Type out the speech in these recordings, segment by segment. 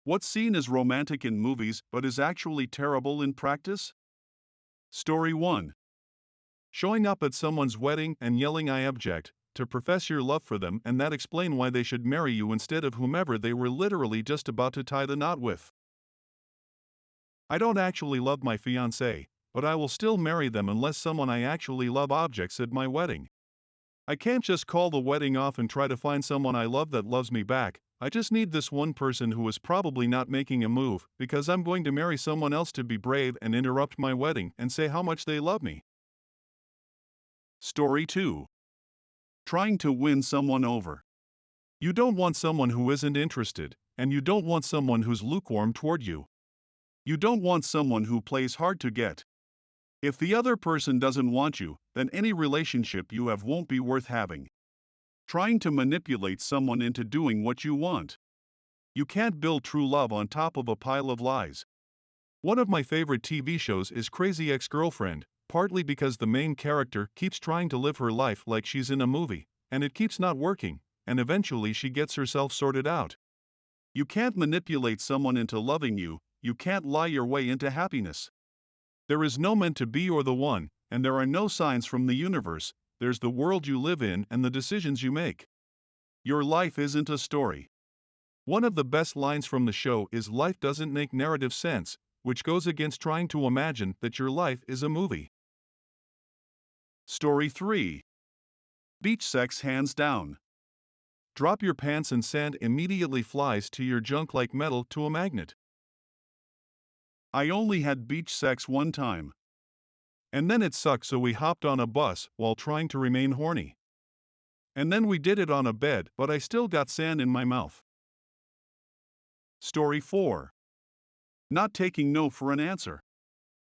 What's seen as romantic in movies but is actually terrible in practice? Story 1. Showing up at someone's wedding and yelling "I object" to profess your love for them and that explain why they should marry you instead of whomever they were literally just about to tie the knot with. I don't actually love my fiancé, but I will still marry them unless someone I actually love objects at my wedding. I can't just call the wedding off and try to find someone I love that loves me back. I just need this one person who is probably not making a move because I'm going to marry someone else to be brave and interrupt my wedding and say how much they love me. Story 2. Trying to win someone over. You don't want someone who isn't interested, and you don't want someone who's lukewarm toward you. You don't want someone who plays hard to get. If the other person doesn't want you, then any relationship you have won't be worth having. Trying to manipulate someone into doing what you want. You can't build true love on top of a pile of lies. One of my favorite TV shows is Crazy Ex-Girlfriend, partly because the main character keeps trying to live her life like she's in a movie, and it keeps not working, and eventually she gets herself sorted out. You can't manipulate someone into loving you, you can't lie your way into happiness. There is no meant to be or the one, and there are no signs from the universe, there's the world you live in and the decisions you make. Your life isn't a story. One of the best lines from the show is "Life doesn't make narrative sense," which goes against trying to imagine that your life is a movie. Story 3. Beach sex hands down. Drop your pants and sand immediately flies to your junk like metal to a magnet. I only had beach sex one time. And then it sucked, so we hopped on a bus while trying to remain horny. And then we did it on a bed, but I still got sand in my mouth. Story 4. Not taking no for an answer.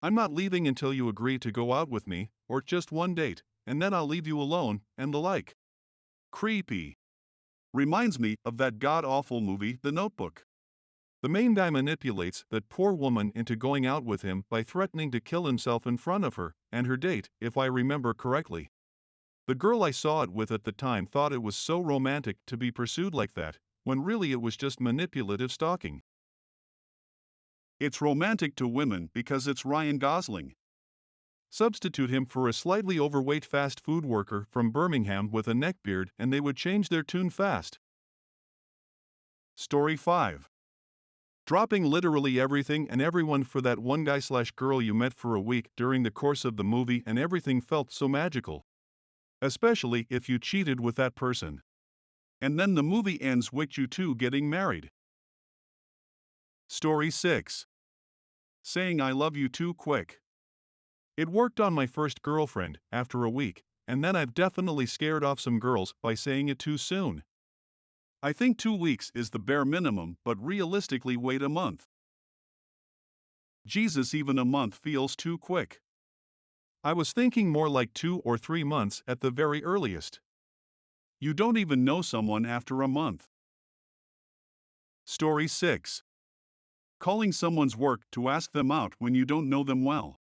I'm not leaving until you agree to go out with me, or just one date, and then I'll leave you alone, and the like. Creepy. Reminds me of that god-awful movie, The Notebook. The main guy manipulates that poor woman into going out with him by threatening to kill himself in front of her and her date, if I remember correctly. The girl I saw it with at the time thought it was so romantic to be pursued like that, when really it was just manipulative stalking. It's romantic to women because it's Ryan Gosling. Substitute him for a slightly overweight fast food worker from Birmingham with a neckbeard and they would change their tune fast. Story 5. Dropping literally everything and everyone for that one guy/girl you met for a week during the course of the movie and everything felt so magical. Especially if you cheated with that person. And then the movie ends with you two getting married. Story 6. Saying I love you too quick. It worked on my first girlfriend after a week, and then I've definitely scared off some girls by saying it too soon. I think 2 weeks is the bare minimum, but realistically wait a month. Jesus, even a month feels too quick. I was thinking more like 2 or 3 months at the very earliest. You don't even know someone after a month. Story 6. Calling someone's work to ask them out when you don't know them well.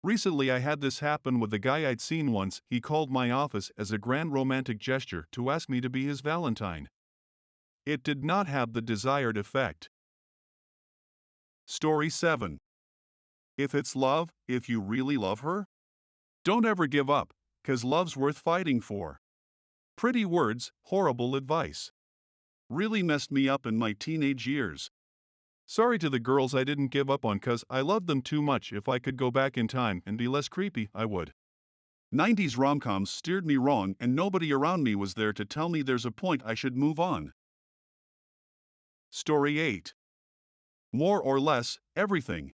Recently I had this happen with a guy I'd seen once. He called my office as a grand romantic gesture to ask me to be his Valentine. It did not have the desired effect. Story 7. If it's love, if you really love her, don't ever give up, 'cause love's worth fighting for. Pretty words, horrible advice. Really messed me up in my teenage years. Sorry to the girls I didn't give up on, 'cause I loved them too much. If I could go back in time and be less creepy, I would. 90s rom-coms steered me wrong and nobody around me was there to tell me there's a point I should move on. Story 8. More or less, everything.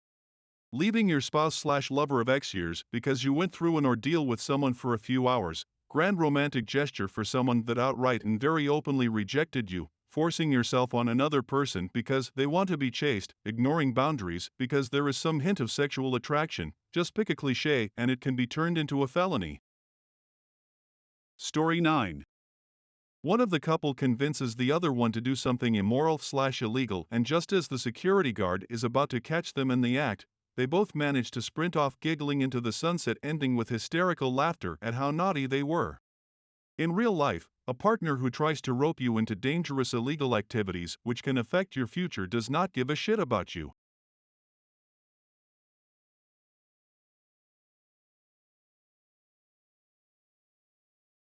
Leaving your spouse/lover of X years because you went through an ordeal with someone for a few hours, grand romantic gesture for someone that outright and very openly rejected you, forcing yourself on another person because they want to be chased, ignoring boundaries because there is some hint of sexual attraction. Just pick a cliché and it can be turned into a felony. Story 9. One of the couple convinces the other one to do something immoral/illegal, and just as the security guard is about to catch them in the act, they both manage to sprint off giggling into the sunset, ending with hysterical laughter at how naughty they were. In real life, A partner who tries to rope you into dangerous illegal activities which can affect your future does not give a shit about you.